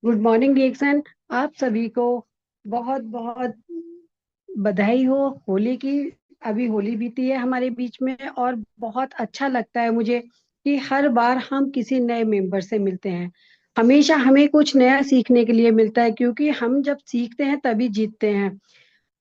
Good morning reaction. आप सभी को बहुत बहुत बधाई हो होली की। अभी होली बीती है हमारे बीच में, और बहुत अच्छा लगता है मुझे कि हर बार हम किसी नए मेंबर से मिलते हैं। हमेशा हमें कुछ नया सीखने के लिए मिलता है, क्योंकि हम जब सीखते हैं तभी जीतते हैं।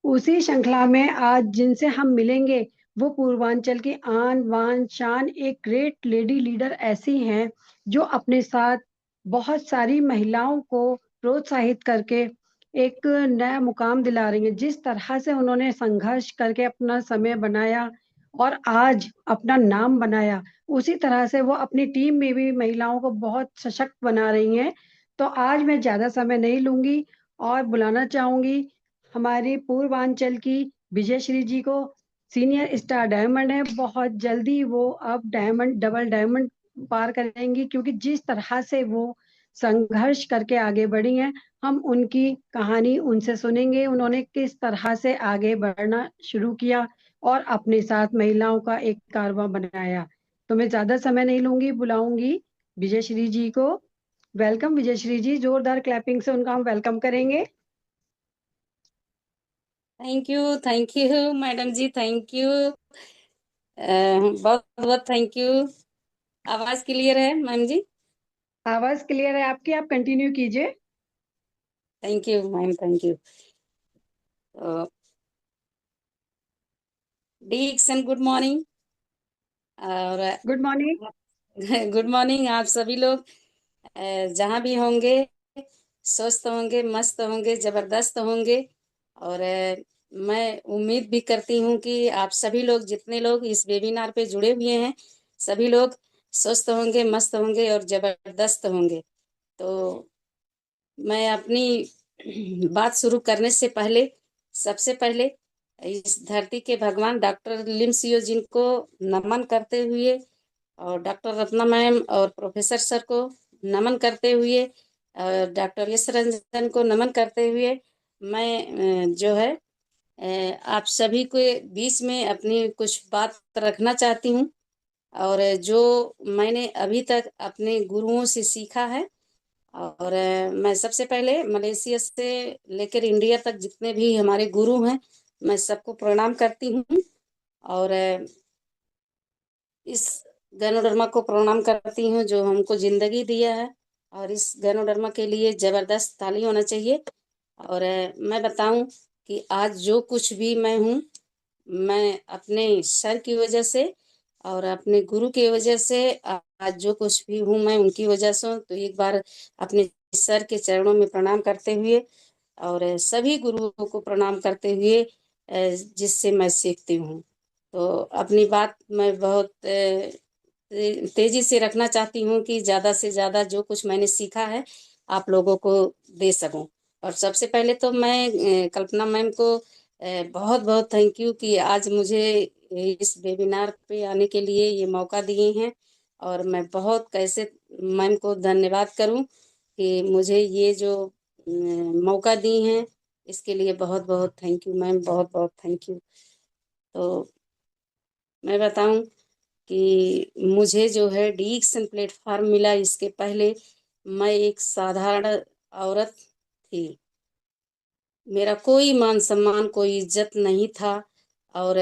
उसी श्रृंखला में आज जिनसे हम मिलेंगे, वो पूर्वांचल की आन बान शान, एक ग्रेट लेडी लीडर ऐसी हैं जो अपने साथ बहुत सारी महिलाओं को प्रोत्साहित करके एक नया मुकाम दिला रही हैं। जिस तरह से उन्होंने संघर्ष करके अपना समय बनाया और आज अपना नाम बनाया, उसी तरह से वो अपनी टीम में भी महिलाओं को बहुत सशक्त बना रही हैं। तो आज मैं ज्यादा समय नहीं लूंगी और बुलाना चाहूंगी हमारी पूर्वांचल की विजयश्री जी को। सीनियर स्टार डायमंड है, बहुत जल्दी वो अब डायमंड, डबल डायमंड पार करेंगी, क्योंकि जिस तरह से वो संघर्ष करके आगे बढ़ी हैं, हम उनकी कहानी उनसे सुनेंगे। उन्होंने किस तरह से आगे बढ़ना शुरू किया और अपने साथ महिलाओं का एक कारवां बनाया। तो मैं ज्यादा समय नहीं लूंगी, बुलाऊंगी विजयश्री जी को। वेलकम विजयश्री जी, जोरदार क्लैपिंग से उनका हम वेलकम करेंगे। Thank you madam ji, thank you. बहुत बहुत थैंक यू। आवाज क्लियर है मैम जी? आवाज क्लियर है आपकी, आप कंटिन्यू कीजिए। Thank you ma'am, thank you. डी एक्सन गुड मॉर्निंग। और गुड मॉर्निंग। गुड मॉर्निंग आप सभी लोग। जहाँ भी होंगे, स्वस्थ होंगे, मस्त होंगे, जबरदस्त होंगे। और मैं उम्मीद भी करती हूँ कि आप सभी लोग, जितने लोग इस वेबिनार पे जुड़े हुए हैं, सभी लोग स्वस्थ होंगे, मस्त होंगे और जबरदस्त होंगे। तो मैं अपनी बात शुरू करने से पहले, सबसे पहले इस धरती के भगवान डॉक्टर लिमसियो जिनको नमन करते हुए, और डॉक्टर रत्ना मैम और प्रोफेसर सर को नमन करते हुए, और डॉक्टर यश रंजन को नमन करते हुए, मैं जो है आप सभी के बीच में अपनी कुछ बात रखना चाहती हूँ। और जो मैंने अभी तक अपने गुरुओं से सीखा है, और मैं सबसे पहले मलेशिया से लेकर इंडिया तक जितने भी हमारे गुरु हैं, मैं सबको प्रणाम करती हूँ। और इस गैनोडर्मा को प्रणाम करती हूँ जो हमको जिंदगी दिया है। और इस गैनोडर्मा के लिए जबरदस्त ताली होना चाहिए। और मैं बताऊं कि आज जो कुछ भी मैं हूँ, मैं अपने सर की वजह से और अपने गुरु की वजह से, आज जो कुछ भी हूँ मैं उनकी वजह से हूँ। तो एक बार अपने सर के चरणों में प्रणाम करते हुए, और सभी गुरुओं को प्रणाम करते हुए, जिससे मैं सीखती हूँ। तो अपनी बात मैं बहुत तेजी से रखना चाहती हूँ कि ज़्यादा से ज़्यादा जो कुछ मैंने सीखा है आप लोगों को दे सकूं। और सबसे पहले तो मैं कल्पना मैम को बहुत बहुत थैंक यू कि आज मुझे इस वेबिनार पे आने के लिए ये मौका दिए हैं। और मैं बहुत कैसे मैम को धन्यवाद करूं कि मुझे ये जो मौका दी हैं, इसके लिए बहुत बहुत थैंक यू मैम, बहुत बहुत थैंक यू। तो मैं बताऊं कि मुझे जो है डिक्सन प्लेटफॉर्म मिला, इसके पहले मैं एक साधारण औरत थी। मेरा कोई मान सम्मान, कोई इज्जत नहीं था। और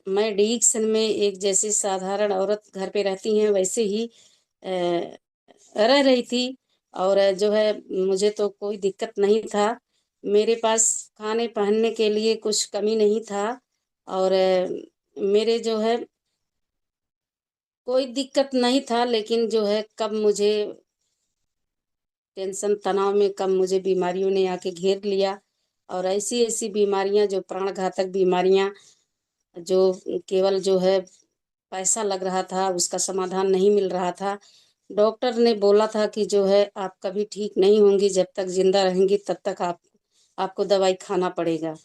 मैं डिक्सन में एक जैसे साधारण औरत घर पे रहती हैं वैसे ही रह रही थी। और जो है मुझे तो कोई दिक्कत नहीं था। मेरे पास खाने पहनने के लिए कुछ कमी नहीं था। और मेरे जो है कोई दिक्कत नहीं था, लेकिन जो है कब मुझे टेंशन तनाव में कब मुझे बीमारियों ने आके घेर लिया। और ऐसी ऐसी बीमारियां जो प्राण घातक बीमारियां, जो केवल जो है पैसा लग रहा था, उसका समाधान नहीं मिल रहा था। डॉक्टर ने बोला था कि जो है आप कभी ठीक नहीं होंगी, जब तक जिंदा रहेंगी तब तक आपको दवाई खाना पड़ेगा।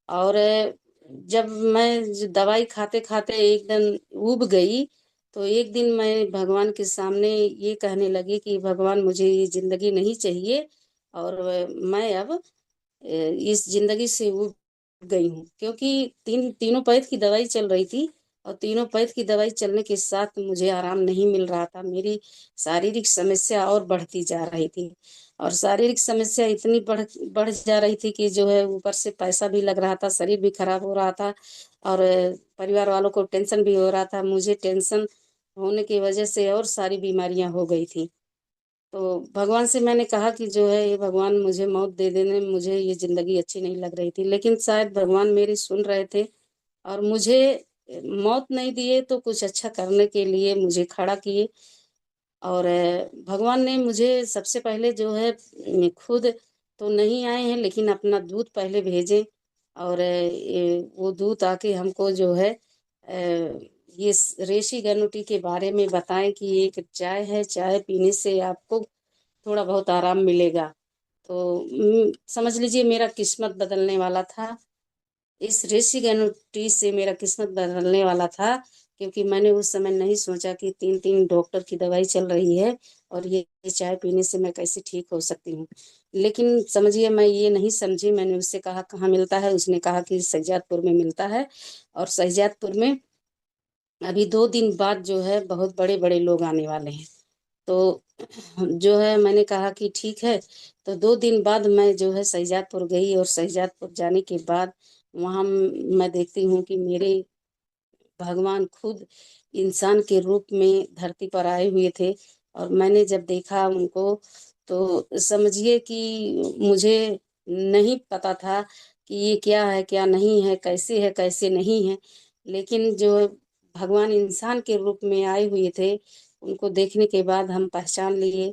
और जब मैं दवाई खाते खाते एक दिन उब गई, तो एक दिन मैं भगवान के सामने ये कहने लगी कि भगवान मुझे ये जिंदगी नहीं चाहिए। और मैं अब इस जिंदगी से उब गई हूँ, क्योंकि तीनों पैर की दवाई चल रही थी और तीनों पैद की दवाई चलने के साथ मुझे आराम नहीं मिल रहा था। मेरी शारीरिक समस्या और बढ़ती जा रही थी, और शारीरिक समस्या इतनी बढ़ बढ़ जा रही थी कि जो है ऊपर से पैसा भी लग रहा था, शरीर भी खराब हो रहा था, और परिवार वालों को टेंशन भी हो रहा था। मुझे टेंशन होने की वजह से और सारी बीमारियां हो गई थी। तो भगवान से मैंने कहा कि जो है ये भगवान मुझे मौत दे देने, मुझे ये जिंदगी अच्छी नहीं लग रही थी। लेकिन शायद भगवान मेरी सुन रहे थे और मुझे मौत नहीं दिए तो कुछ अच्छा करने के लिए मुझे खड़ा किए। और भगवान ने मुझे सबसे पहले जो है खुद तो नहीं आए हैं, लेकिन अपना दूत पहले भेजे। और वो दूत आके हमको जो है ये रेशी गनुटी के बारे में बताएं कि एक चाय है, चाय पीने से आपको थोड़ा बहुत आराम मिलेगा। तो समझ लीजिए मेरा किस्मत बदलने वाला था। इस ऋषि गनुटी से मेरा किस्मत बदलने वाला था, क्योंकि मैंने उस समय नहीं सोचा कि 3 3 डॉक्टर की दवाई चल रही है और ये चाय पीने से मैं कैसे ठीक हो सकती हूँ। लेकिन समझिए मैं ये नहीं समझी। मैंने उससे कहा कहाँ मिलता है, उसने कहा कि सज्जादपुर में मिलता है। और सज्जादपुर में अभी 2 दिन बाद जो है बहुत बड़े बड़े लोग आने वाले हैं। तो जो है मैंने कहा कि ठीक है। तो 2 दिन बाद मैं जो है सज्जादपुर गई, और सज्जादपुर जाने के बाद वहाँ मैं देखती हूँ कि मेरे भगवान खुद इंसान के रूप में धरती पर आए हुए थे। और मैंने जब देखा उनको तो समझिए कि मुझे नहीं पता था कि ये क्या है क्या नहीं है कैसे नहीं है। लेकिन जो भगवान इंसान के रूप में आए हुए थे, उनको देखने के बाद हम पहचान लिए,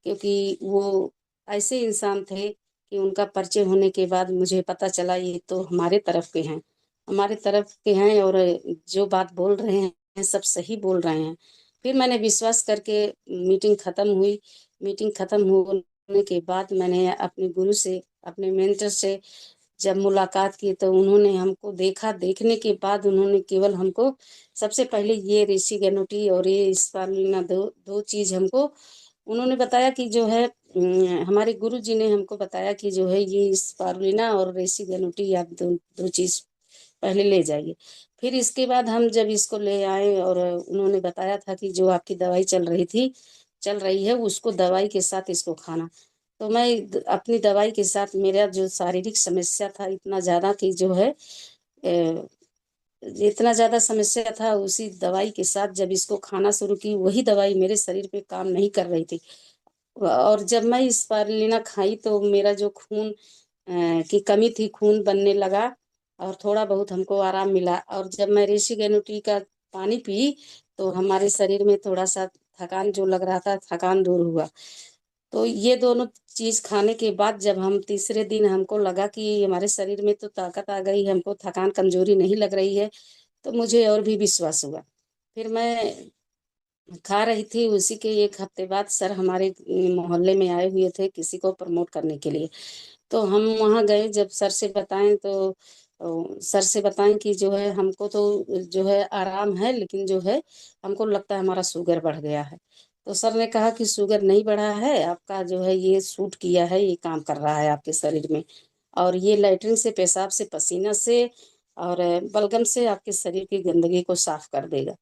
क्योंकि वो ऐसे इंसान थे कि उनका परिचय होने के बाद मुझे पता चला ये तो हमारे तरफ के हैं, हमारे तरफ के हैं, और जो बात बोल रहे हैं सब सही बोल रहे हैं। फिर मैंने विश्वास करके मीटिंग खत्म हुई। मीटिंग खत्म होने के बाद मैंने अपने गुरु से, अपने मेंटर से जब मुलाकात की, तो उन्होंने हमको देखा। देखने के बाद उन्होंने केवल हमको सबसे पहले ये ऋषि गनुटी और ये स्पारुलिना दो दो चीज हमको उन्होंने बताया कि जो है हमारे गुरु जी ने हमको बताया कि जो है ये स्पारुलिना और ऋषि गनुटी आप दो दो चीज पहले ले जाइए। फिर इसके बाद हम जब इसको ले आए, और उन्होंने बताया था कि जो आपकी दवाई चल रही है उसको दवाई के साथ इसको खाना। तो मैं अपनी दवाई के साथ मेरा जो शारीरिक समस्या था इतना ज्यादा कि जो है इतना ज्यादा समस्या था, उसी दवाई के साथ जब इसको खाना शुरू की वही दवाई मेरे शरीर पे काम नहीं कर रही थी। और जब मैं इस स्पारुलिना खाई तो मेरा जो खून की कमी थी, खून बनने लगा, और थोड़ा बहुत हमको आराम मिला। और जब मैं ऋषि गनुटी का पानी पी तो हमारे शरीर में थोड़ा सा थकान जो लग रहा था, थकान दूर हुआ। तो ये दोनों चीज खाने के बाद जब हम तीसरे दिन हमको लगा कि हमारे शरीर में तो ताकत आ गई, हमको थकान कमजोरी नहीं लग रही है, तो मुझे और भी विश्वास हुआ। फिर मैं खा रही थी। उसी के 1 हफ्ते बाद सर हमारे मोहल्ले में आए हुए थे किसी को प्रमोट करने के लिए। तो हम वहाँ गए। जब सर से बताएं तो सर से बताएं कि जो है हमको तो जो है आराम है, लेकिन जो है हमको लगता है हमारा शुगर बढ़ गया है। तो सर ने कहा कि शुगर नहीं बढ़ा है आपका, जो है ये सूट किया है, ये काम कर रहा है आपके शरीर में, और ये लैट्रिन से, पेशाब से, पसीना से और बलगम से आपके शरीर की गंदगी को साफ कर देगा।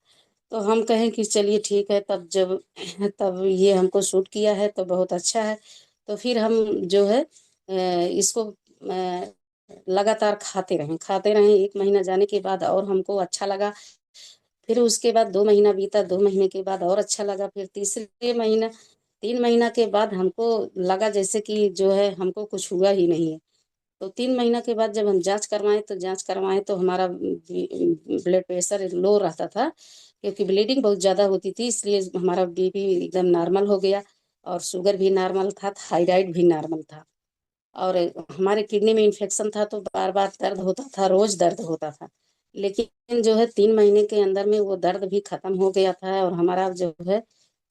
तो हम कहें कि चलिए ठीक है। तब जब तब ये हमको सूट किया है तो बहुत अच्छा है। तो फिर हम जो है इसको लगातार खाते रहें 1 महीना जाने के बाद और हमको अच्छा लगा। फिर उसके बाद 2 महीना बीता, 2 महीने के बाद और अच्छा लगा। फिर तीसरे महीना, 3 महीना के बाद हमको लगा जैसे कि जो है हमको कुछ हुआ ही नहीं है। तो 3 महीना के बाद जब हम जांच करवाएं तो हमारा ब्लड प्रेशर लो रहता था, क्योंकि ब्लीडिंग बहुत ज्यादा होती थी, इसलिए हमारा बीपी एकदम नॉर्मल हो गया, और शुगर भी नॉर्मल था, थायराइड भी नॉर्मल था। और हमारे किडनी में इन्फेक्शन था तो बार बार दर्द होता था, रोज दर्द होता था। लेकिन जो है 3 महीने के अंदर में वो दर्द भी खत्म हो गया था, और हमारा जो है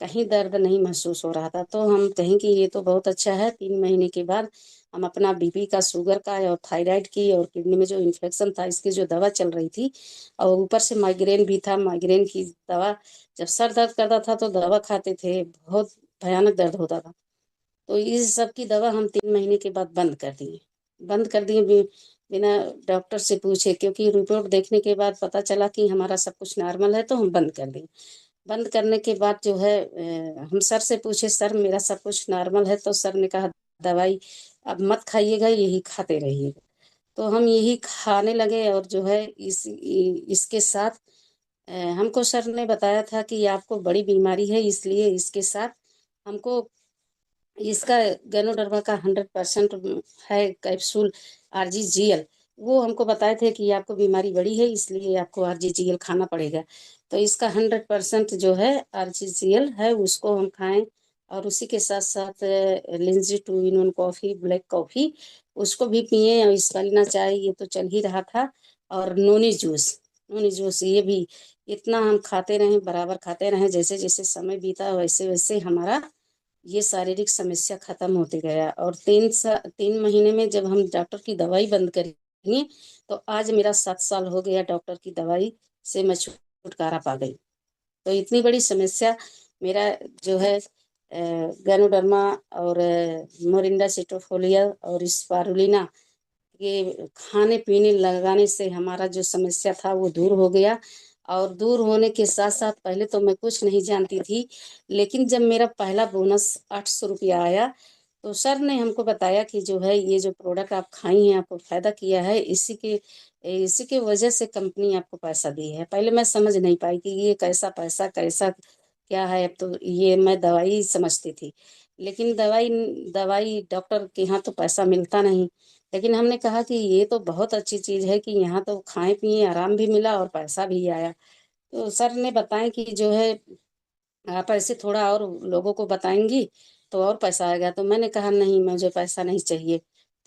कहीं दर्द नहीं महसूस हो रहा था। तो हम कहें कि ये तो बहुत अच्छा है। 3 महीने के बाद हम अपना बीपी का, शुगर का और थायराइड की और किडनी में जो इन्फेक्शन था इसकी जो दवा चल रही थी, और ऊपर से माइग्रेन भी था, माइग्रेन की दवा, जब सर दर्द करता था तो दवा खाते थे, बहुत भयानक दर्द होता था। तो इस सब की दवा हम 3 महीने के बाद बंद कर दिए। बिना डॉक्टर से पूछे, क्योंकि रिपोर्ट देखने के बाद पता चला कि हमारा सब कुछ नॉर्मल है, तो हम बंद कर दें। बंद करने के बाद जो है हम सर से पूछे, सर मेरा सब कुछ नॉर्मल है, तो सर ने कहा दवाई अब मत खाइएगा, यही खाते रहिएगा। तो हम यही खाने लगे, और जो है इसके साथ हमको सर ने बताया था कि आपको बड़ी बीमारी है, इसलिए इसके साथ हमको इसका गैनोडर्मा का 100% है कैप्सूल आरजीजीएल, वो हमको बताए थे कि आपको बीमारी बड़ी है, इसलिए आपको आरजीजीएल खाना पड़ेगा। तो इसका 100% जो है आरजीजीएल है, उसको हम खाएं। और उसी के साथ साथ lingzhi two in one coffee, black coffee, उसको भी पिए। और स्पालिना चाय ये तो चल ही रहा था। और नोनी जूस, नोनी जूस ये भी इतना हम खाते रहे, बराबर खाते रहे। जैसे जैसे समय बीता वैसे वैसे हमारा ये शारीरिक समस्या खत्म होते गया। और 3 महीने में जब हम डॉक्टर की दवाई बंद करी, तो आज मेरा 7 साल हो गया डॉक्टर की दवाई से मैं छुटकारा पा गई। तो इतनी बड़ी समस्या मेरा जो है गैनोडर्मा और मोरिंडा सिट्रोफोलिया और स्पारुलिना ये खाने पीने लगाने से हमारा जो समस्या था वो दूर हो गया। और दूर होने के साथ साथ पहले तो मैं कुछ नहीं जानती थी, लेकिन जब मेरा पहला बोनस 800 रुपया आया, तो सर ने हमको बताया कि जो है ये जो प्रोडक्ट आप खाई हैं, आपको फायदा किया है, इसी के वजह से कंपनी आपको पैसा दी है। पहले मैं समझ नहीं पाई कि ये कैसा पैसा, कैसा क्या है। अब तो ये मैं दवाई ही समझती थी, लेकिन दवाई दवाई डॉक्टर के यहाँ तो पैसा मिलता नहीं। लेकिन हमने कहा कि ये तो बहुत अच्छी चीज है कि यहाँ तो खाए पिए आराम भी मिला और पैसा भी आया। तो सर ने बताया कि जो है आप ऐसे थोड़ा और लोगों को बताएंगी तो और पैसा आएगा। तो मैंने कहा नहीं, मुझे पैसा नहीं चाहिए।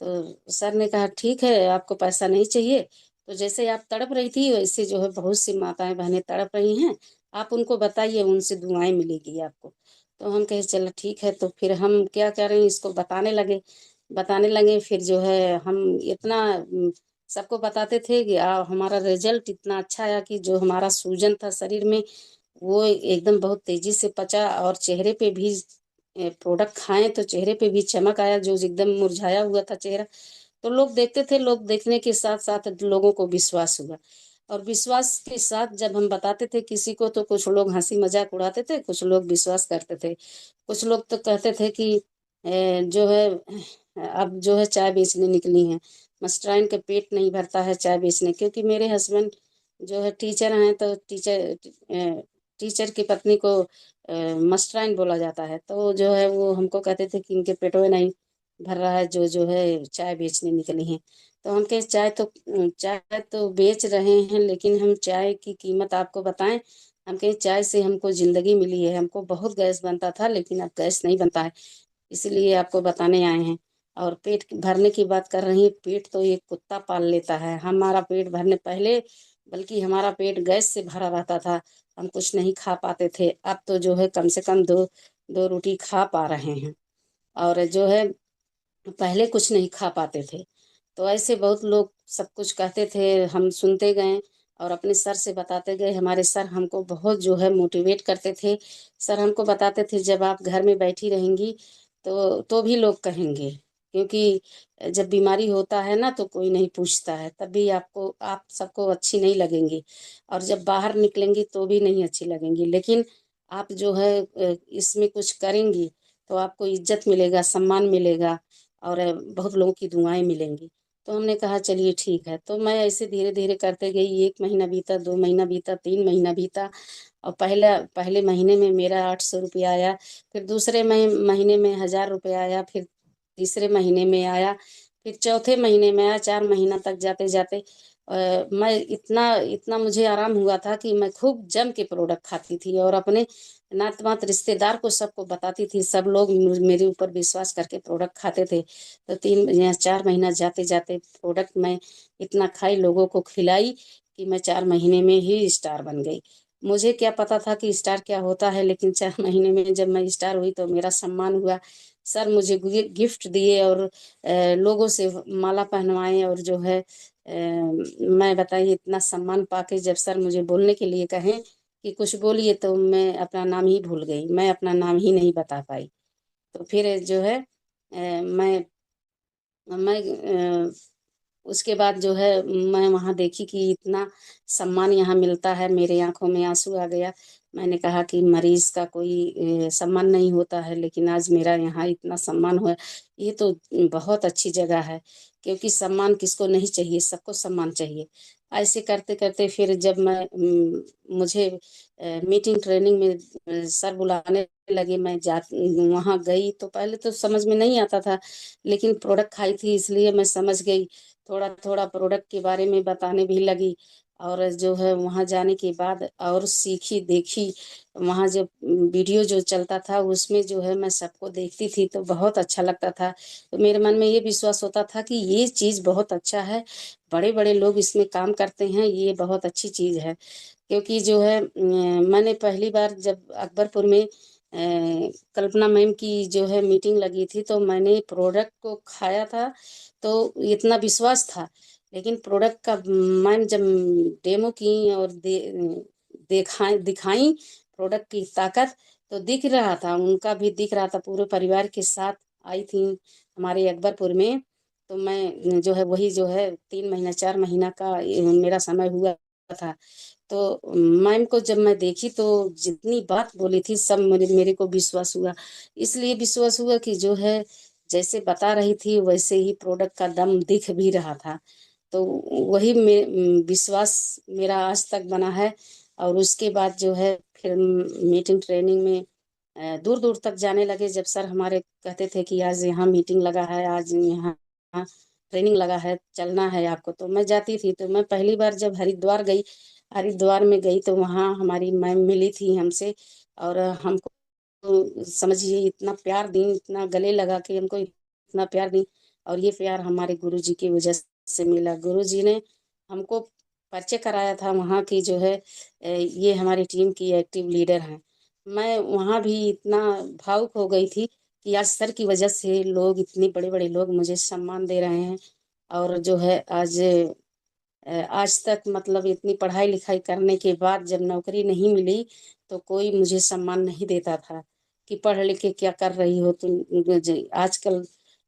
तो सर ने कहा ठीक है, आपको पैसा नहीं चाहिए, तो जैसे आप तड़प रही थी वैसे जो है बहुत सी माताएं बहनें तड़प रही हैं, आप उनको बताइए, उनसे दुआएं मिलेगी आपको। तो हम कहे चलो ठीक है। तो फिर हम क्या करें, इसको बताने लगे। फिर जो है हम इतना सबको बताते थे कि हमारा रिजल्ट इतना अच्छा आया कि जो हमारा सूजन था शरीर में वो एकदम बहुत तेजी से पचा। और चेहरे पे भी प्रोडक्ट खाएं तो चेहरे पे भी चमक आया, जो एकदम मुरझाया हुआ था चेहरा। तो लोग देखते थे, लोग देखने के साथ साथ लोगों को विश्वास हुआ। और विश्वास के साथ जब हम बताते थे किसी को, तो कुछ लोग हंसी मजाक उड़ाते थे, कुछ लोग विश्वास करते थे। कुछ लोग तो कहते थे कि जो है अब जो है चाय बेचने निकली हैं। मास्टराइन का पेट नहीं भरता है चाय बेचने, क्योंकि मेरे हस्बैंड जो है टीचर हैं, तो टीचर की पत्नी को मास्टराइन बोला जाता है। तो जो है वो हमको कहते थे कि इनके पेटों में नहीं भर रहा है, जो जो है चाय बेचने निकली हैं। तो हम कहे चाय तो बेच रहे हैं, लेकिन हम चाय की कीमत आपको बताएं। हम कहे चाय से हमको जिंदगी मिली है, हमको बहुत गैस बनता था, लेकिन अब गैस नहीं बनता है, इसलिए आपको बताने आए हैं। और पेट भरने की बात कर रही है, पेट तो एक कुत्ता पाल लेता है। हमारा पेट भरने पहले, बल्कि हमारा पेट गैस से भरा रहता था, हम कुछ नहीं खा पाते थे। अब तो जो है कम से कम दो दो रोटी खा पा रहे हैं। और जो है पहले कुछ नहीं खा पाते थे। तो ऐसे बहुत लोग सब कुछ कहते थे, हम सुनते गए और अपने सर से बताते गए। हमारे सर हमको बहुत जो है मोटिवेट करते थे। सर हमको बताते थे जब आप घर में बैठी रहेंगी तो भी लोग कहेंगे, क्योंकि जब बीमारी होता है ना तो कोई नहीं पूछता है, तभी आप सबको अच्छी नहीं लगेंगी। और जब बाहर निकलेंगी तो भी नहीं अच्छी लगेंगी, लेकिन आप जो है इसमें कुछ करेंगी तो आपको इज्जत मिलेगा, सम्मान मिलेगा, और बहुत लोगों की दुआएं मिलेंगी। तो हमने कहा चलिए ठीक है। तो मैं ऐसे धीरे धीरे करते गई, 1 महीना बीता, 2 महीना बीता, 3 महीना बीता। और पहले महीने में मेरा 800 रुपया आया, फिर दूसरे महीने में 1000 रुपया आया, फिर तीसरे महीने में आया, फिर चौथे महीने में आया। 4 महीना तक जाते जाते मैं इतना इतना मुझे आराम हुआ था कि मैं खूब जम के प्रोडक्ट खाती थी, और अपने नात मात रिश्तेदार को सबको बताती थी। सब लोग मेरे ऊपर विश्वास करके प्रोडक्ट खाते थे। तो 4 महीना जाते जाते प्रोडक्ट मैं इतना खाई, लोगों को खिलाई, कि मैं 4 महीने में ही स्टार बन गई। मुझे क्या पता था कि स्टार क्या होता है, लेकिन 4 महीने में जब मैं स्टार हुई तो मेरा सम्मान हुआ। सर मुझे गिफ्ट दिए, और लोगों से माला पहनवाए, और जो है मैं बताइए इतना सम्मान पाके जब सर मुझे बोलने के लिए कहें कि कुछ बोलिए, तो मैं अपना नाम ही भूल गई, मैं अपना नाम ही नहीं बता पाई। तो फिर जो है मैं उसके बाद जो है मैं वहाँ देखी कि इतना सम्मान यहाँ मिलता है, मेरे आंखों में आंसू आ गया। मैंने कहा कि मरीज का कोई सम्मान नहीं होता है, लेकिन आज मेरा यहाँ इतना सम्मान हुआ। ये तो बहुत अच्छी जगह है, क्योंकि सम्मान किसको नहीं चाहिए, सबको सम्मान चाहिए। ऐसे करते करते फिर जब मैं मुझे मीटिंग ट्रेनिंग में सर बुलाने लगे, मैं जा वहाँ गई तो पहले तो समझ में नहीं आता था, लेकिन प्रोडक्ट खाई थी इसलिए मैं समझ गई। थोड़ा थोड़ा प्रोडक्ट के बारे में बताने भी लगी, और जो है वहाँ जाने के बाद और सीखी देखी। वहाँ जो वीडियो जो चलता था उसमें जो है मैं सबको देखती थी तो बहुत अच्छा लगता था। तो मेरे मन में ये विश्वास होता था कि ये चीज़ बहुत अच्छा है, बड़े बड़े लोग इसमें काम करते हैं, ये बहुत अच्छी चीज़ है। क्योंकि जो है मैंने पहली बार जब अकबरपुर में कल्पना मैम की जो है मीटिंग लगी थी, तो मैंने प्रोडक्ट को खाया था तो इतना विश्वास था। लेकिन प्रोडक्ट का मैम जब डेमो की और दिखाई प्रोडक्ट की ताकत, तो दिख रहा था, उनका भी दिख रहा था। पूरे परिवार के साथ आई थी हमारे अकबरपुर में। तो मैं जो है वही जो है 3 महीना 4 महीना का मेरा समय हुआ था। तो मैम को जब मैं देखी तो जितनी बात बोली थी सब मेरे मेरे को विश्वास हुआ। इसलिए विश्वास हुआ कि जो है जैसे बता रही थी वैसे ही प्रोडक्ट का दम दिख भी रहा था। तो वही विश्वास मेरा आज तक बना है। और उसके बाद जो है फिर मीटिंग ट्रेनिंग में दूर दूर तक जाने लगे। जब सर हमारे कहते थे कि आज यहाँ मीटिंग लगा है, आज यहाँ ट्रेनिंग लगा है, चलना है आपको, तो मैं जाती थी। तो मैं पहली बार जब हरिद्वार गई, हरिद्वार में गई तो वहाँ हमारी मैम मिली थी हमसे, और हमको तो समझिए इतना प्यार दी, इतना गले लगा के हमको इतना प्यार दी। और ये प्यार हमारे गुरुजी की वजह से मिला। गुरुजी ने हमको परिचय कराया था वहाँ की जो है ये हमारी टीम की एक्टिव लीडर हैं। मैं वहाँ भी इतना भावुक हो गई थी कि आज सर की वजह से लोग, इतने बड़े बड़े लोग मुझे सम्मान दे रहे हैं। और जो है आज तक मतलब इतनी पढ़ाई लिखाई करने के बाद जब नौकरी नहीं मिली तो कोई मुझे सम्मान नहीं देता था कि पढ़ लिख के क्या कर रही हो तुम। आजकल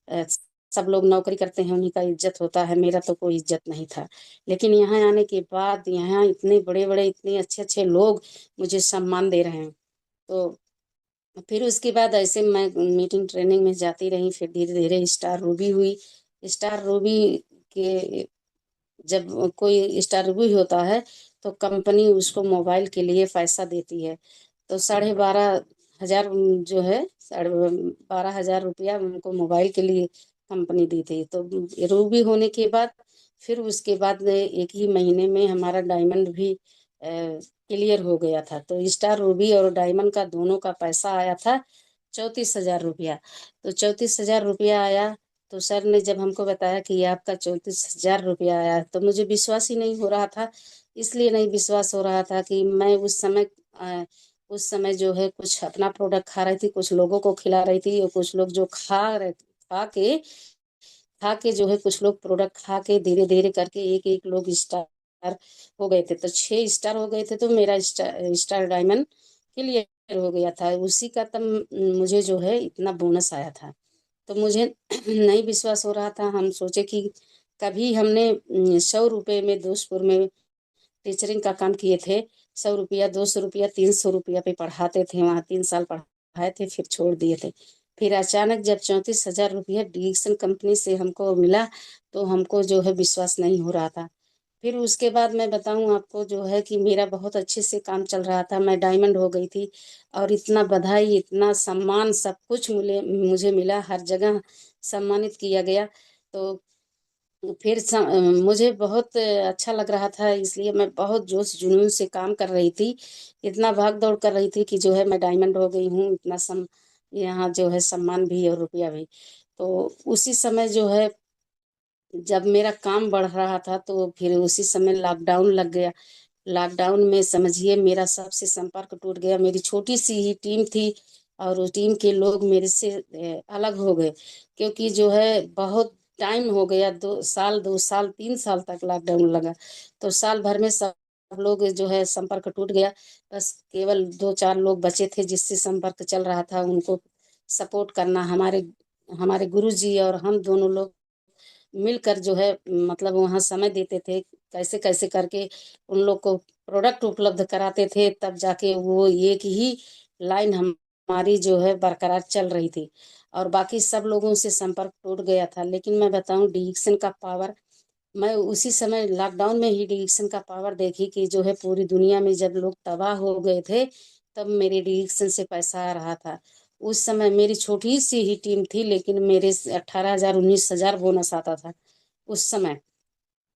अ, सब लोग नौकरी करते हैं, उन्हीं का इज्जत होता है, मेरा तो कोई इज्जत नहीं था। लेकिन यहाँ आने के बाद यहाँ इतने बड़े बड़े इतने अच्छे अच्छे लोग मुझे सम्मान दे रहे हैं। तो फिर उसके बाद ऐसे मैं मीटिंग ट्रेनिंग में जाती रही। फिर धीरे धीरे स्टार रूबी हुई। स्टार रूबी के जब कोई स्टार रिव्यू होता है तो कंपनी उसको मोबाइल के लिए पैसा देती है। तो 12,500 जो है 12,500 रुपया उनको मोबाइल के लिए कंपनी दी थी। तो रूबी होने के बाद फिर उसके बाद 1 ही महीने में हमारा डायमंड भी क्लियर हो गया था। तो स्टार रूबी और डायमंड का दोनों का पैसा आया था 34,000 रुपया। तो 34,000 रुपया आया। तो सर ने जब हमको बताया कि आपका 34,000 रुपया आया, तो मुझे विश्वास ही नहीं हो रहा था। इसलिए नहीं विश्वास हो रहा था कि मैं उस समय जो है कुछ अपना प्रोडक्ट खा रही थी, कुछ लोगों को खिला रही थी, और कुछ लोग जो खा के जो है कुछ लोग प्रोडक्ट खा के धीरे धीरे करके एक एक लोग स्टार हो गए थे। तो 6 स्टार हो गए थे, तो मेरा स्टार डायमंड क्लियर हो गया था। उसी का तब मुझे जो है इतना बोनस आया था। तो मुझे नहीं विश्वास हो रहा था। हम सोचे कि कभी हमने 100 रुपये में दोस्तपुर में टीचरिंग का काम किए थे। 100 रुपया 200 रुपया 300 रुपया पे पढ़ाते थे, वहाँ 3 साल पढ़ाए थे, फिर छोड़ दिए थे। फिर अचानक जब 34,000 रुपया डिक्सन कंपनी से हमको मिला तो हमको जो है विश्वास नहीं हो रहा था। फिर उसके बाद मैं बताऊं आपको जो है कि मेरा बहुत अच्छे से काम चल रहा था, मैं डायमंड हो गई थी। और इतना बधाई, इतना सम्मान, सब कुछ मुझे मिला, हर जगह सम्मानित किया गया। तो फिर मुझे बहुत अच्छा लग रहा था, इसलिए मैं बहुत जोश जुनून से काम कर रही थी। इतना भाग दौड़ कर रही थी कि जो है मैं डायमंड हो गई हूँ, इतना यहाँ जो है सम्मान भी और रुपया भी। तो उसी समय जो है जब मेरा काम बढ़ रहा था तो फिर उसी समय लॉकडाउन लग गया। लॉकडाउन में समझिए मेरा सबसे संपर्क टूट गया। मेरी छोटी सी ही टीम थी और उस टीम के लोग मेरे से अलग हो गए, क्योंकि जो है बहुत टाइम हो गया, 2 साल 2 साल 3 साल तक लॉकडाउन लगा। तो साल भर में सब लोग जो है संपर्क टूट गया। बस केवल 2 4 लोग बचे थे जिससे संपर्क चल रहा था, उनको सपोर्ट करना। हमारे हमारे गुरु जी और हम दोनों लोग मिलकर जो है मतलब वहाँ समय देते थे, कैसे कैसे करके उन लोग को प्रोडक्ट उपलब्ध कराते थे, तब जाके वो एक ही लाइन हमारी जो है बरकरार चल रही थी। और बाकी सब लोगों से संपर्क टूट गया था। लेकिन मैं बताऊं डिक्शन का पावर, मैं उसी समय लॉकडाउन में ही डिक्शन का पावर देखी कि जो है पूरी दुनिया में जब लोग तबाह हो गए थे, तब मेरे डिक्शन से पैसा आ रहा था। उस समय मेरी छोटी सी ही टीम थी, लेकिन मेरे 18,000 19,000 बोनस आता था उस समय,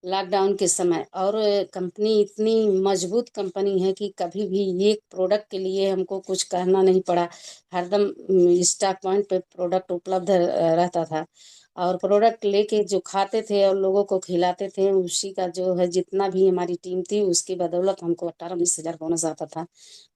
लॉकडाउन के समय। और कंपनी इतनी मजबूत कंपनी है कि कभी भी एक प्रोडक्ट के लिए हमको कुछ कहना नहीं पड़ा। हरदम स्टॉक पॉइंट पे प्रोडक्ट उपलब्ध रहता था, और प्रोडक्ट लेके जो खाते थे और लोगों को खिलाते थे, उसी का जो है जितना भी हमारी टीम थी उसकी बदौलत हमको 18 19 हजार बोनस आता था।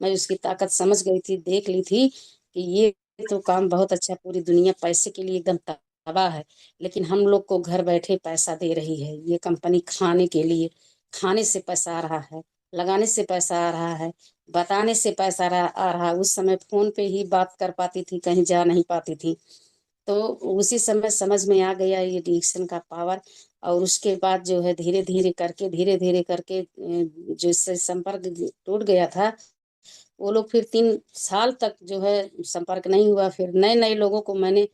मैं उसकी ताकत समझ गई थी, देख ली थी कि ये तो काम बहुत अच्छा, पूरी दुनिया पैसे के लिए एकदम तबाह है, लेकिन हम लोग को घर बैठे पैसा दे रही है ये कंपनी। खाने के लिए, खाने से पैसा आ रहा है, लगाने से पैसा आ रहा है, बताने से पैसा आ रहा है। उस समय फोन पे ही बात कर पाती थी, कहीं जा नहीं पाती थी। तो उसी समय समझ में आ गया ये डिक्शन का पावर। और उसके बाद जो है धीरे धीरे करके जिससे संपर्क टूट गया था, वो लोग फिर 3 साल तक जो है संपर्क नहीं हुआ। फिर नए नए लोगों को मैंने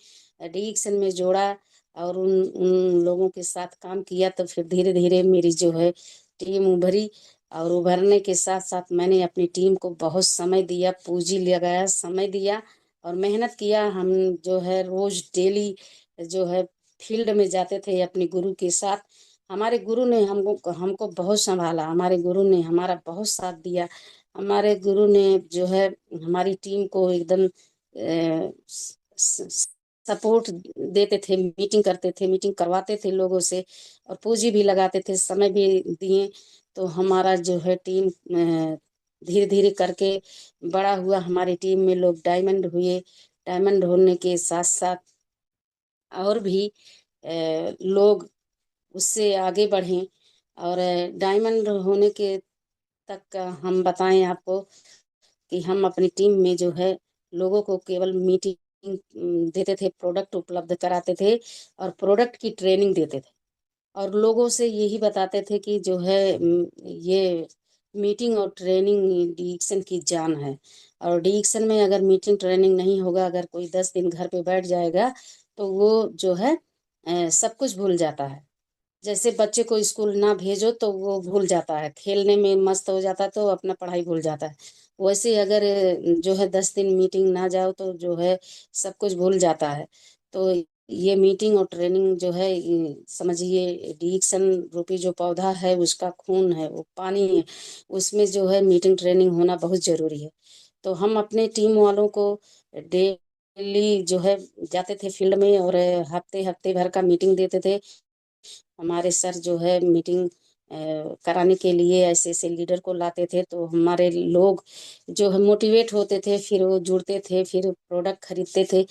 डिक्शन में जोड़ा और उन उन लोगों के साथ काम किया, तो फिर धीरे धीरे मेरी जो है टीम उभरी। और उभरने के साथ साथ मैंने अपनी टीम को बहुत समय दिया, पूंजी लगाया, समय दिया और मेहनत किया। हम जो है रोज डेली जो है फील्ड में जाते थे अपने गुरु के साथ। हमारे गुरु ने हमको हमको बहुत संभाला, हमारे गुरु ने हमारा बहुत साथ दिया। हमारे गुरु ने जो है हमारी टीम को एकदम सपोर्ट देते थे, मीटिंग करते थे, मीटिंग करवाते थे लोगों से, और पूंजी भी लगाते थे, समय भी दिए। तो हमारा जो है टीम धीरे धीरे करके बड़ा हुआ। हमारी टीम में लोग डायमंड हुए। डायमंड होने के साथ साथ और भी लोग उससे आगे बढ़े। और डायमंड होने के तक का हम बताएं आपको कि हम अपनी टीम में जो है लोगों को केवल मीटिंग देते थे, प्रोडक्ट उपलब्ध कराते थे और प्रोडक्ट की ट्रेनिंग देते थे। और लोगों से यही बताते थे कि जो है ये मीटिंग और ट्रेनिंग डिक्शन की जान है। और डिक्शन में अगर मीटिंग ट्रेनिंग नहीं होगा, अगर कोई 10 दिन घर पे बैठ जाएगा, तो वो जो है सब कुछ भूल जाता है। जैसे बच्चे को स्कूल ना भेजो तो वो भूल जाता है, खेलने में मस्त हो जाता है, तो अपना पढ़ाई भूल जाता है। वैसे अगर जो है 10 दिन मीटिंग ना जाओ तो जो है सब कुछ भूल जाता है। तो ये मीटिंग और ट्रेनिंग जो है समझिए डिक्शन रूपी जो पौधा है उसका खून है, वो पानी है, उसमें जो है मीटिंग ट्रेनिंग होना बहुत जरूरी है। तो हम अपने टीम वालों को डेली जो है जाते थे फील्ड में, और हफ्ते हफ्ते भर का मीटिंग देते थे। हमारे सर जो है मीटिंग कराने के लिए ऐसे ऐसे लीडर को लाते थे, तो हमारे लोग जो है मोटिवेट होते थे, फिर वो जुड़ते थे, फिर प्रोडक्ट खरीदते थे।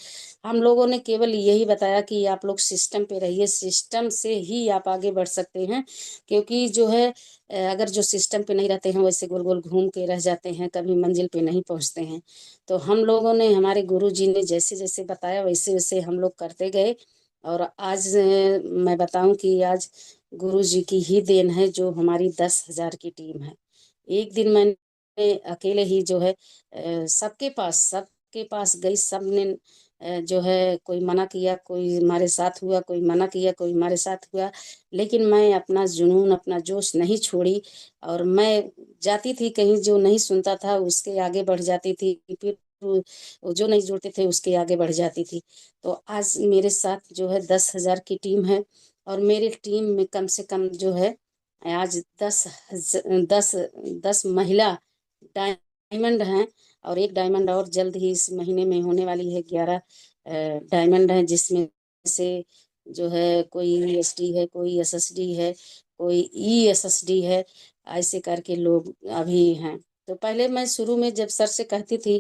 हम लोगों ने केवल यही बताया कि आप लोग सिस्टम पे रहिए, सिस्टम से ही आप आगे बढ़ सकते हैं। क्योंकि जो है अगर जो सिस्टम पे नहीं रहते हैं वैसे गोल गोल घूम के रह जाते हैं, कभी मंजिल पे नहीं पहुंचते हैं। तो हम लोगों ने, हमारे गुरु जी ने जैसे जैसे बताया वैसे वैसे हम लोग करते गए। और आज मैं बताऊं कि आज गुरु जी की ही देन है जो हमारी 10,000 की टीम है। एक दिन मैंने अकेले ही जो है सबके पास गई, सबने जो है कोई मना किया, कोई हमारे साथ हुआ, कोई मना किया, कोई हमारे साथ हुआ, लेकिन मैं अपना जुनून, अपना जोश नहीं छोड़ी। और मैं जाती थी कहीं, जो नहीं सुनता था उसके आगे बढ़ जाती थी, फिर जो नहीं जुड़ते थे उसके आगे बढ़ जाती थी। तो आज मेरे साथ जो है 10,000 की टीम है। और मेरी टीम में कम से कम जो है आज 10 10 महिला डायमंड हैं। और एक डायमंड और जल्द ही इस महीने में होने वाली है। 11 डायमंड हैं, जिसमें से जो है कोई यूएसडी है, कोई एसएसडी है, कोई ईएसएसडी है, ऐसे करके लोग अभी हैं। तो पहले मैं शुरू में जब सर से कहती थी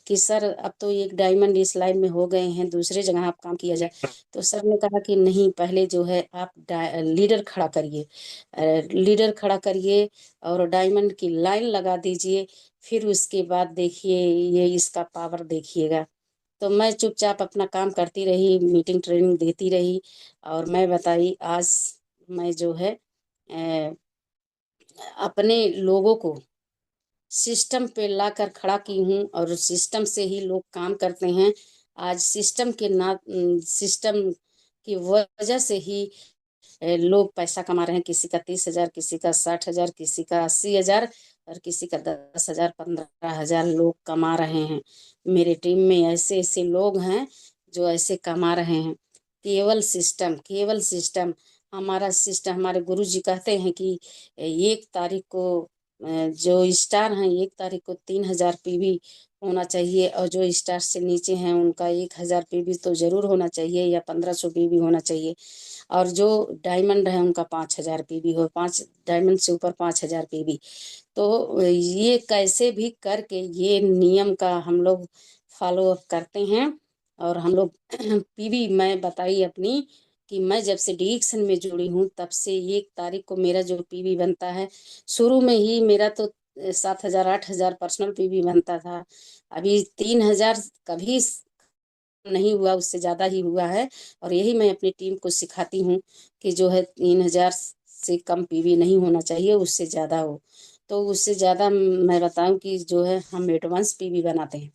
कि सर अब तो एक डायमंड इस लाइन में हो गए हैं, दूसरे जगह आप काम किया जाए, तो सर ने कहा कि नहीं, पहले जो है आप लीडर खड़ा करिए, लीडर खड़ा करिए और डायमंड की लाइन लगा दीजिए, फिर उसके बाद देखिए ये इसका पावर देखिएगा। तो मैं चुपचाप अपना काम करती रही, मीटिंग ट्रेनिंग देती रही। और मैं बताई आज मैं जो है अपने लोगों को सिस्टम पे लाकर खड़ा की हूँ, और सिस्टम से ही लोग काम करते हैं। आज सिस्टम की वजह से ही लोग पैसा कमा रहे हैं। किसी का 30,000, किसी का 60,000, किसी का 80,000, और किसी का 10,000, 15,000 लोग कमा रहे हैं। मेरे टीम में ऐसे ऐसे लोग हैं जो ऐसे कमा रहे हैं। केवल सिस्टम। हमारा सिस्टम, हमारे गुरु जी कहते हैं कि 1 तारीख को जो स्टार हैं, 1 तारीख को 3,000 पीवी होना चाहिए, और जो स्टार से नीचे हैं उनका 1,000 पीवी तो जरूर होना चाहिए, या 1,500 पीवी होना चाहिए। और जो डायमंड है उनका 5,000 पीवी हो, 5 डायमंड से ऊपर 5,000 पीवी। तो ये कैसे भी करके ये नियम का हम लोग फॉलो अप करते हैं। और हम लोग पीवी मैं बताई अपनी कि मैं जब से डीएक्शन में जुड़ी हूँ तब से 1 तारीख को मेरा जो पीवी बनता है, शुरू में ही मेरा तो 7,000, 8,000 पर्सनल पीवी बनता था। अभी 3,000 कभी नहीं हुआ, उससे ज्यादा ही हुआ है। और यही मैं अपनी टीम को सिखाती हूँ कि जो है 3,000 से कम पीवी नहीं होना चाहिए, उससे ज्यादा हो। तो उससे ज्यादा मैं बताऊं कि जो है हम एडवांस पीवी बनाते हैं।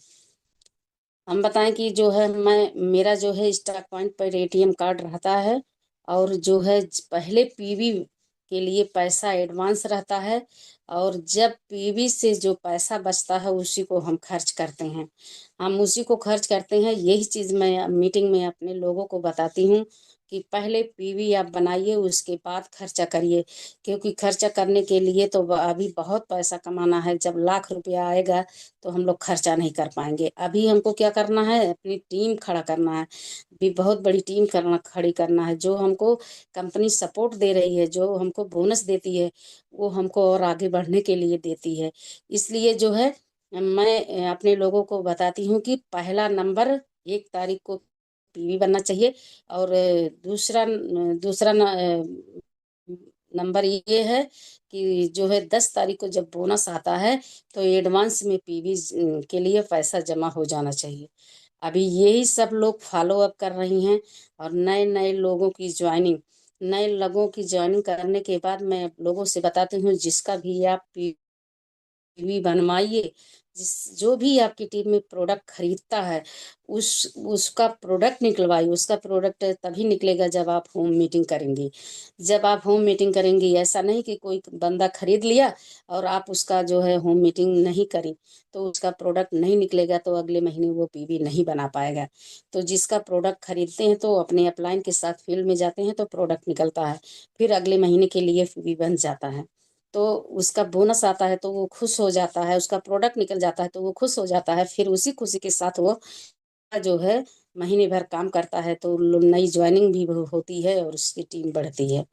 हम बताएं कि जो है मैं मेरा जो है स्टॉक पॉइंट पर एटीएम कार्ड रहता है, और जो है पहले पीवी के लिए पैसा एडवांस रहता है, और जब पीवी से जो पैसा बचता है उसी को हम खर्च करते हैं। हम उसी को खर्च करते हैं। यही चीज मैं मीटिंग में अपने लोगों को बताती हूँ कि पहले पीवी आप बनाइए, उसके बाद खर्चा करिए। क्योंकि खर्चा करने के लिए तो अभी बहुत पैसा कमाना है। जब लाख रुपया आएगा तो हम लोग खर्चा नहीं कर पाएंगे। अभी हमको क्या करना है, अपनी टीम खड़ा करना है। भी बहुत बड़ी टीम खड़ी करना है, जो हमको कंपनी सपोर्ट दे रही है, जो हमको बोनस देती है, वो हमको और आगे बढ़ने के लिए देती है। इसलिए जो है मैं अपने लोगों को बताती हूँ कि पहला नंबर 1 तारीख को पीवी बनना चाहिए। और दूसरा दूसरा नंबर ये है कि जो है 10 तारीख को जब बोनस आता है तो एडवांस में पीवी के लिए पैसा जमा हो जाना चाहिए। अभी यही सब लोग फॉलो अप कर रही हैं। और नए नए लोगों की ज्वाइनिंग, नए लोगों की ज्वाइनिंग करने के बाद मैं लोगों से बताती हूँ जिसका भी आप टीवी बनवाइए। जो भी आपकी टीम में प्रोडक्ट खरीदता है उसका प्रोडक्ट निकलवाइए। उसका प्रोडक्ट तभी निकलेगा जब आप होम मीटिंग करेंगे। जब आप होम मीटिंग करेंगे, ऐसा नहीं कि कोई बंदा खरीद लिया और आप उसका जो है होम मीटिंग नहीं करी तो उसका प्रोडक्ट नहीं निकलेगा, तो अगले महीने वो पीवी नहीं बना पाएगा। तो जिसका प्रोडक्ट खरीदते हैं तो अपने अपलाइन के साथ फील्ड में जाते हैं तो प्रोडक्ट निकलता है, फिर अगले महीने के लिए पीवी बन जाता है। तो उसका बोनस आता है तो वो खुश हो जाता है, उसका प्रोडक्ट निकल जाता है तो वो खुश हो जाता है। फिर उसी खुशी के साथ वो जो है महीने भर काम करता है, तो नई ज्वाइनिंग भी होती है और उसकी टीम बढ़ती है।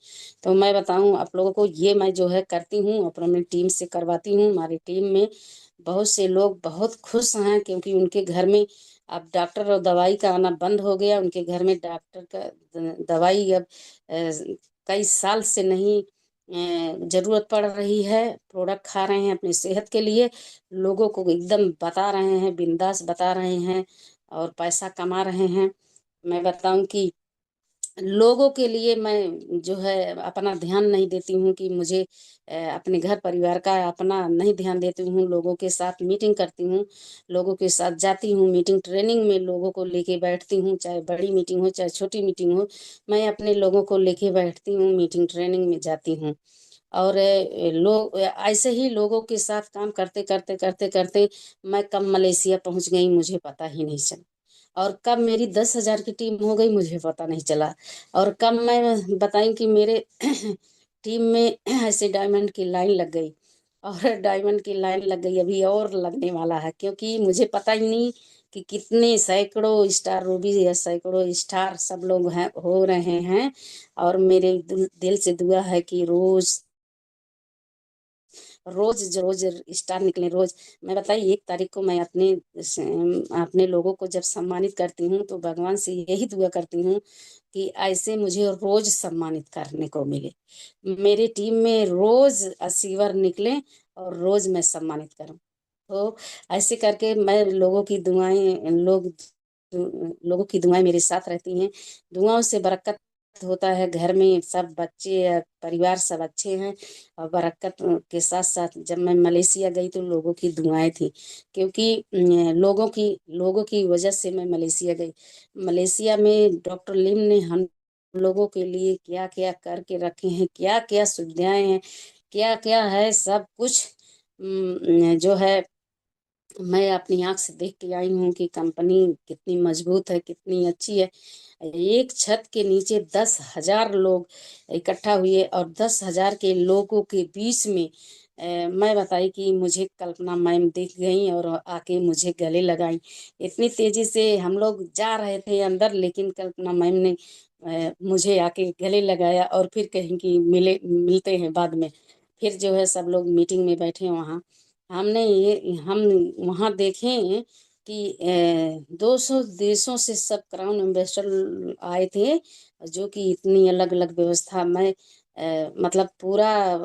तो मैं बताऊं आप लोगों को, ये मैं जो है करती हूँ, अपनी टीम से करवाती हूँ। हमारी टीम में बहुत से लोग बहुत खुश हैं, क्योंकि उनके घर में अब डॉक्टर और दवाई का आना बंद हो गया। उनके घर में डॉक्टर का दवाई अब कई साल से नहीं जरूरत पड़ रही है। प्रोडक्ट खा रहे हैं अपनी सेहत के लिए, लोगों को एकदम बता रहे हैं, बिंदास बता रहे हैं, और पैसा कमा रहे हैं। मैं बताऊं कि लोगों के लिए मैं जो है अपना ध्यान नहीं देती हूँ कि मुझे अपने घर परिवार का अपना नहीं ध्यान देती हूँ। लोगों के साथ मीटिंग करती हूँ, लोगों के साथ जाती हूँ मीटिंग ट्रेनिंग में, लोगों को लेके बैठती हूँ, चाहे बड़ी मीटिंग हो चाहे छोटी मीटिंग हो। मैं अपने लोगों को लेके बैठती हूँ, मीटिंग ट्रेनिंग में जाती हूँ। और लोग ऐसे ही लोगों के साथ काम करते करते करते करते मैं कब मलेशिया पहुंच गई मुझे पता ही नहीं चला। और कब मेरी 10,000 की टीम हो गई मुझे पता नहीं चला। और कब मैं बताई कि मेरे टीम में ऐसे डायमंड की लाइन लग गई। और डायमंड की लाइन लग गई, अभी और लगने वाला है, क्योंकि मुझे पता ही नहीं कि कितने सैकड़ों स्टार रूबी या सैकड़ों स्टार सब लोग हैं हो रहे हैं। और मेरे दिल से दुआ है कि रोज रोज रोज स्टार निकले रोज। मैं बताइए 1 तारीख को मैं अपने लोगों को जब सम्मानित करती हूँ तो भगवान से यही दुआ करती हूँ कि ऐसे मुझे रोज सम्मानित करने को मिले, मेरी टीम में रोज असीवर निकले और रोज मैं सम्मानित करूँ। तो ऐसे करके मैं लोगों की दुआएं लोग लोगों की दुआएं मेरे साथ रहती हैं। दुआओं से बरकत होता है घर में, सब बच्चे परिवार सब अच्छे हैं। और बरकत के साथ साथ जब मैं मलेशिया गई तो लोगों की दुआएं थी, क्योंकि लोगों की वजह से मैं मलेशिया गई। मलेशिया में डॉक्टर लिम ने हम लोगों के लिए क्या क्या करके रखे हैं, क्या क्या सुविधाएं हैं, क्या क्या है, सब कुछ जो है मैं अपनी आंख से देख के आई हूँ कि कंपनी कितनी मजबूत है, कितनी अच्छी है। एक छत के नीचे 10,000 लोग इकट्ठा हुए और 10,000 के लोगों के बीच में मैं बताई कि मुझे कल्पना मैम दिख गई और आके मुझे गले लगाई। इतनी तेजी से हम लोग जा रहे थे अंदर, लेकिन कल्पना मैम ने मुझे आके गले लगाया और फिर कहीं कि मिलते हैं बाद में। फिर जो है सब लोग मीटिंग में बैठे वहाँ। हम वहाँ देखें कि 200 देशों से सब क्राउन एम्बेसडर आए थे, जो कि इतनी अलग अलग व्यवस्था मैं मतलब पूरा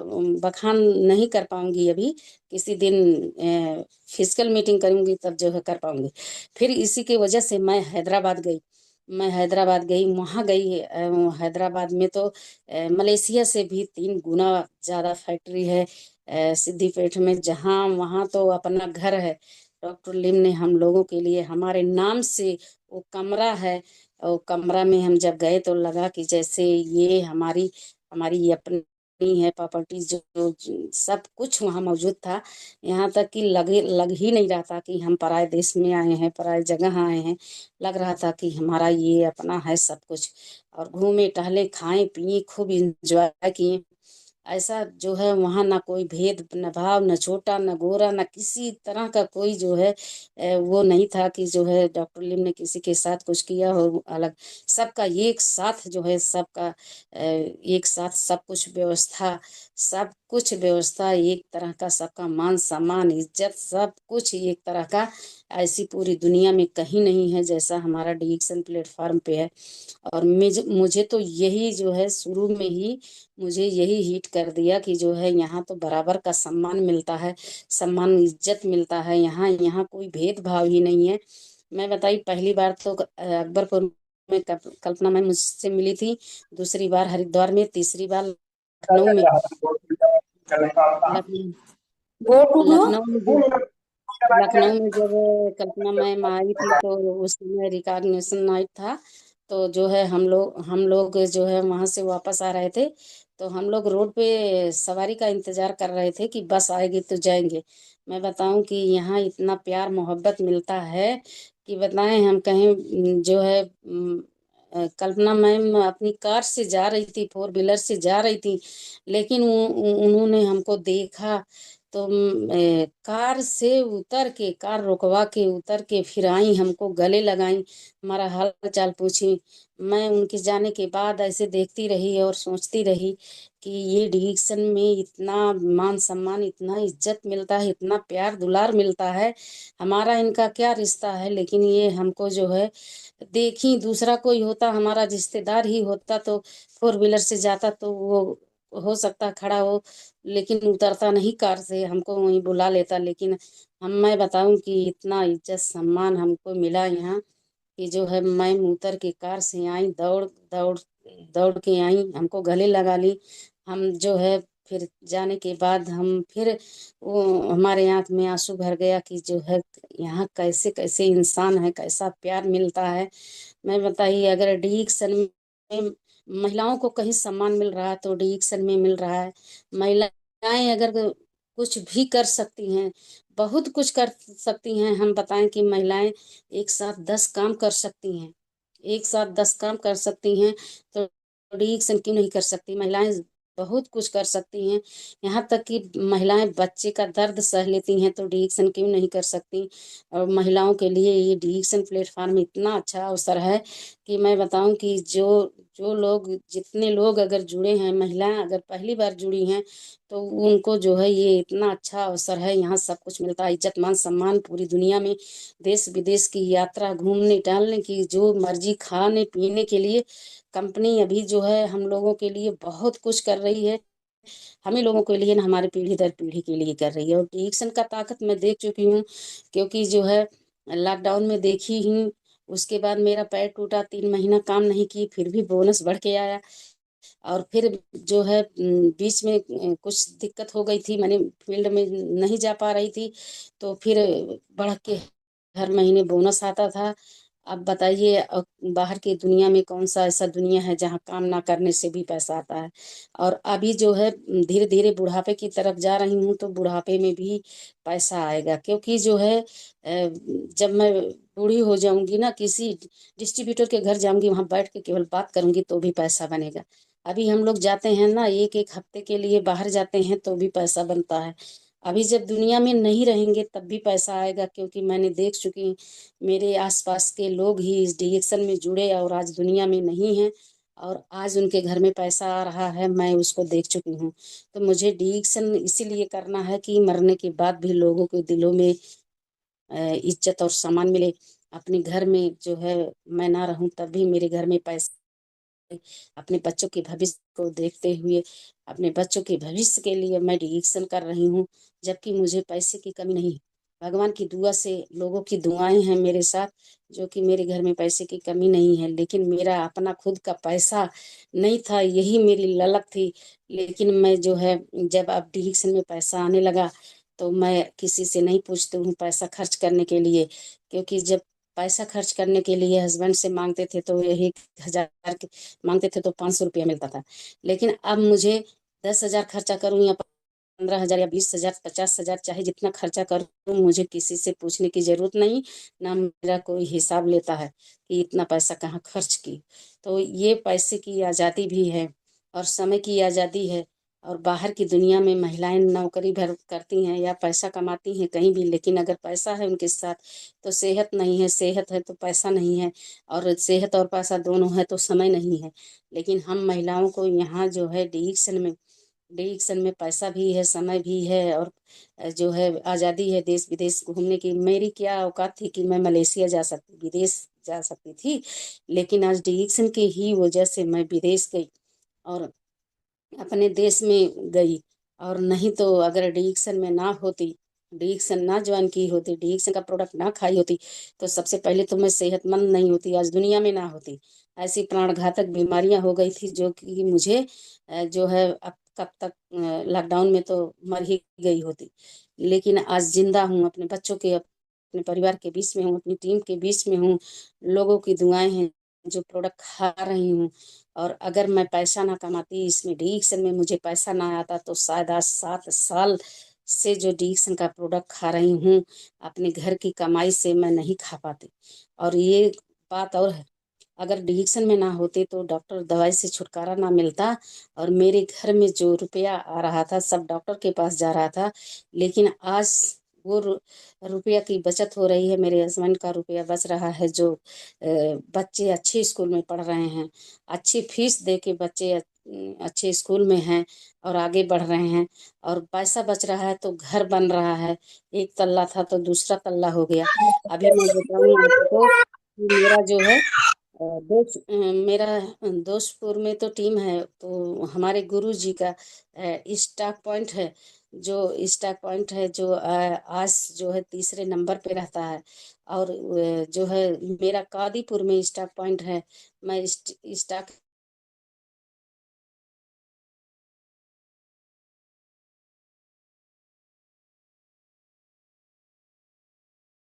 बखान नहीं कर पाऊंगी अभी। किसी दिन फिजिकल मीटिंग करूंगी तब जो है कर पाऊंगी। फिर इसी की वजह से मैं हैदराबाद गई, वहाँ गई। हैदराबाद में तो मलेशिया से भी 3 गुना ज़्यादा फैक्ट्री है सिद्दीपेट में, जहाँ वहाँ तो अपना घर है। डॉक्टर लिम ने हम लोगों के लिए हमारे नाम से वो कमरा है। और कमरा में हम जब गए तो लगा कि जैसे ये हमारी हमारी अपनी है प्रॉपर्टी, जो सब कुछ वहाँ मौजूद था। यहाँ तक कि लग ही नहीं रहा था कि हम पराए देश में आए हैं, पराए जगह आए हैं। लग रहा था कि हमारा ये अपना है सब कुछ। और घूमे टहले खाए पिए खूब इंजॉय किए। ऐसा जो है वहाँ ना कोई भेद न भाव, न छोटा न गोरा, न किसी तरह का कोई जो है वो नहीं था कि जो है डॉक्टर लिम ने किसी के साथ कुछ किया हो अलग। सबका एक साथ जो है सबका एक साथ सब कुछ व्यवस्था, सब कुछ व्यवस्था एक तरह का, सबका मान सम्मान इज्जत सब कुछ एक तरह का। ऐसी पूरी दुनिया में कहीं नहीं है जैसा हमारा डिक्सन प्लेटफॉर्म पे है। और मुझे तो यही जो है शुरू में ही मुझे यही हिट कर दिया कि जो है यहाँ तो बराबर का सम्मान मिलता है, सम्मान इज्जत मिलता है। यहाँ यहाँ कोई भेदभाव ही नहीं है। मैं बताई पहली बार तो अकबरपुर में कल्पना में मुझसे मिली थी, दूसरी बार हरिद्वार में, तीसरी बार लखनऊ में। लखनऊ लखनऊ में जब लखनऊ में जब कल्पना मैम आई थी तो उस समय रिकॉग्निशन नाइट था। तो जो है हम लोग जो है वहां से वापस आ रहे थे। तो हम लोग रोड पे सवारी का इंतजार कर रहे थे कि बस आएगी तो जाएंगे। मैं बताऊं कि यहाँ इतना प्यार मोहब्बत मिलता है कि बताएं हम कहीं जो है कल्पना मैम अपनी कार से जा रही थी, 4 व्हीलर से जा रही थी, लेकिन उन्होंने हमको देखा तो कार से उतर के, कार रुकवा के उतर के फिर आई, हमको गले लगाई, हमारा हाल चाल पूछी। मैं उनके जाने के बाद ऐसे देखती रही और सोचती रही कि ये डिवीजन में इतना मान सम्मान, इतना इज्जत मिलता है, इतना प्यार दुलार मिलता है। हमारा इनका क्या रिश्ता है, लेकिन ये हमको जो है देखी, दूसरा कोई होता हमारा रिश्तेदार ही होता तो 4 व्हीलर से जाता तो वो हो सकता खड़ा हो, लेकिन उतरता नहीं कार से, हमको वहीं बुला लेता। लेकिन मैं बताऊं कि इतना इज्जत सम्मान हमको मिला यहाँ कि जो है मैं उतर के कार से आई, दौड़ दौड़ दौड़ के आई, हमको गले लगा ली। हम जो है फिर जाने के बाद हम फिर वो हमारे आंख में आंसू भर गया कि जो है यहाँ कैसे कैसे इंसान है, कैसा प्यार मिलता है। मैं बताइए अगर डिक्सन में महिलाओं को कहीं सम्मान मिल रहा है तो डिक्सन में मिल रहा है। महिलाएं अगर कुछ भी कर सकती हैं, बहुत कुछ कर सकती हैं। हम बताएं कि महिलाएं एक साथ 10 काम कर सकती हैं, एक साथ 10 काम कर सकती हैं, तो डिक्सन क्यों नहीं कर सकती महिलाएं? बहुत कुछ कर सकती हैं। यहाँ तक कि महिलाएं बच्चे का दर्द सह लेती हैं, तो डिक्सन क्यों नहीं कर सकती? और महिलाओं के लिए ये डिक्सन प्लेटफॉर्म इतना अच्छा अवसर है कि मैं बताऊं कि जो जो लोग जितने लोग अगर जुड़े हैं, महिलाएं अगर पहली बार जुड़ी हैं, तो उनको जो है ये इतना अच्छा अवसर है। यहाँ सब कुछ मिलता है, इज्जत मान सम्मान पूरी दुनिया में, देश विदेश की यात्रा, घूमने टहलने की जो मर्जी, खाने पीने के लिए कंपनी अभी जो है हम लोगों के लिए बहुत कुछ कर रही है। हम ही लोगों के लिए ना, हमारे पीढ़ी दर पीढ़ी के लिए कर रही है। और डिक्सन का ताकत मैं देख चुकी हूँ, क्योंकि जो है लॉकडाउन में देखी ही, उसके बाद मेरा पैर टूटा, 3 महीना काम नहीं की, फिर भी बोनस बढ़ के आया। और फिर जो है बीच में कुछ दिक्कत हो गई थी, मैंने फील्ड में नहीं जा पा रही थी, तो फिर बढ़ के हर महीने बोनस आता था। अब बताइए, बाहर की दुनिया में कौन सा ऐसा दुनिया है जहाँ काम ना करने से भी पैसा आता है। और अभी जो है धीरे धीरे बुढ़ापे की तरफ जा रही हूँ, तो बुढ़ापे में भी पैसा आएगा, क्योंकि जो है जब मैं बूढ़ी हो जाऊंगी ना, किसी डिस्ट्रीब्यूटर के घर जाऊंगी, वहां बैठ के केवल बात करूंगी तो भी पैसा बनेगा। अभी हम लोग जाते हैं ना, एक एक हफ्ते के लिए बाहर जाते हैं तो भी पैसा बनता है। अभी जब दुनिया में नहीं रहेंगे तब भी पैसा आएगा, क्योंकि मैंने देख चुकी, मेरे आसपास के लोग ही इस डिएक्शन में जुड़े और आज दुनिया में नहीं है, और आज उनके घर में पैसा आ रहा है, मैं उसको देख चुकी हूँ। तो मुझे डिएक्शन इसीलिए करना है कि मरने के बाद भी लोगों के दिलों में इज्जत और सम्मान मिले। अपने घर में जो है मैं ना रहूं तब भी मेरे घर में पैसा, अपने बच्चों के भविष्य को देखते हुए, अपने बच्चों के भविष्य के लिए मैं डिएक्शन कर रही हूँ, जबकि मुझे पैसे की कमी नहीं। भगवान की दुआ से, लोगों की दुआएं हैं मेरे साथ, जो कि मेरे घर में पैसे की कमी नहीं है। लेकिन मेरा अपना खुद का पैसा नहीं था, यही मेरी ललक थी। लेकिन मैं जो है, जब अब डिएक्शन में पैसा आने लगा, तो मैं किसी से नहीं पूछती हूँ पैसा खर्च करने के लिए, क्योंकि जब पैसा खर्च करने के लिए हस्बैंड से मांगते थे तो यही 1,000 मांगते थे तो 500 रुपया मिलता था। लेकिन अब मुझे 10,000 खर्चा करूं या 15,000 या 20,000, 50,000, चाहे जितना खर्चा करूं, मुझे किसी से पूछने की जरूरत नहीं। ना मेरा कोई हिसाब लेता है कि इतना पैसा कहाँ खर्च की। तो ये पैसे की आज़ादी भी है और समय की आज़ादी है। और बाहर की दुनिया में महिलाएं नौकरी भर करती हैं या पैसा कमाती हैं कहीं भी, लेकिन अगर पैसा है उनके साथ तो सेहत नहीं है, सेहत है तो पैसा नहीं है, और सेहत और पैसा दोनों है तो समय नहीं है। लेकिन हम महिलाओं को यहाँ जो है डिएक्शन में पैसा भी है, समय भी है, और जो है आज़ादी है देश विदेश घूमने की। मेरी क्या औकात थी कि मैं मलेशिया जा सकती, विदेश जा सकती थी, लेकिन आज डिएक्शन की ही वजह से मैं विदेश गई और अपने देश में गई। और नहीं तो अगर डिएक्शन में ना होती, डिएक्शन ना ज्वाइन की होती, डिएक्शन का प्रोडक्ट ना खाई होती, तो सबसे पहले तो मैं सेहतमंद नहीं होती, आज दुनिया में ना होती। ऐसी प्राण घातक बीमारियां हो गई थी जो कि मुझे जो है अब कब तक लॉकडाउन में तो मर ही गई होती। लेकिन आज जिंदा हूँ, अपने बच्चों के, अपने परिवार के बीच में हूँ, अपनी टीम के बीच में हूँ, लोगों की दुआएं हैं, जो प्रोडक्ट खा रही हूँ। और अगर मैं पैसा ना कमाती, इसमें डिएक्शन में मुझे पैसा ना आता, तो शायद आज 7 साल से जो डिएक्शन का प्रोडक्ट खा रही हूँ, अपने घर की कमाई से मैं नहीं खा पाती। और ये बात और है, अगर डिएक्शन में ना होते तो डॉक्टर दवाई से छुटकारा ना मिलता, और मेरे घर में जो रुपया आ रहा था सब डॉक्टर के पास जा रहा था। लेकिन आज वो रुपया की बचत हो रही है, मेरे हस्बैंड का रुपया बच रहा है, जो बच्चे अच्छे स्कूल में पढ़ रहे हैं, अच्छी फीस दे के बच्चे अच्छे स्कूल में हैं और आगे बढ़ रहे हैं, और पैसा बच रहा है तो घर बन रहा है। एक तल्ला था तो दूसरा तल्ला हो गया। अभी मैं बताऊं आपको कि मेरा जो है मेरा दोस्तपुर में तो टीम है, तो हमारे गुरु जी का स्टॉक पॉइंट है, जो स्टॉक पॉइंट है, जो आज जो है तीसरे नंबर पे रहता है। और जो है मेरा कादीपुर में स्टॉक पॉइंट है। मैं स्टॉक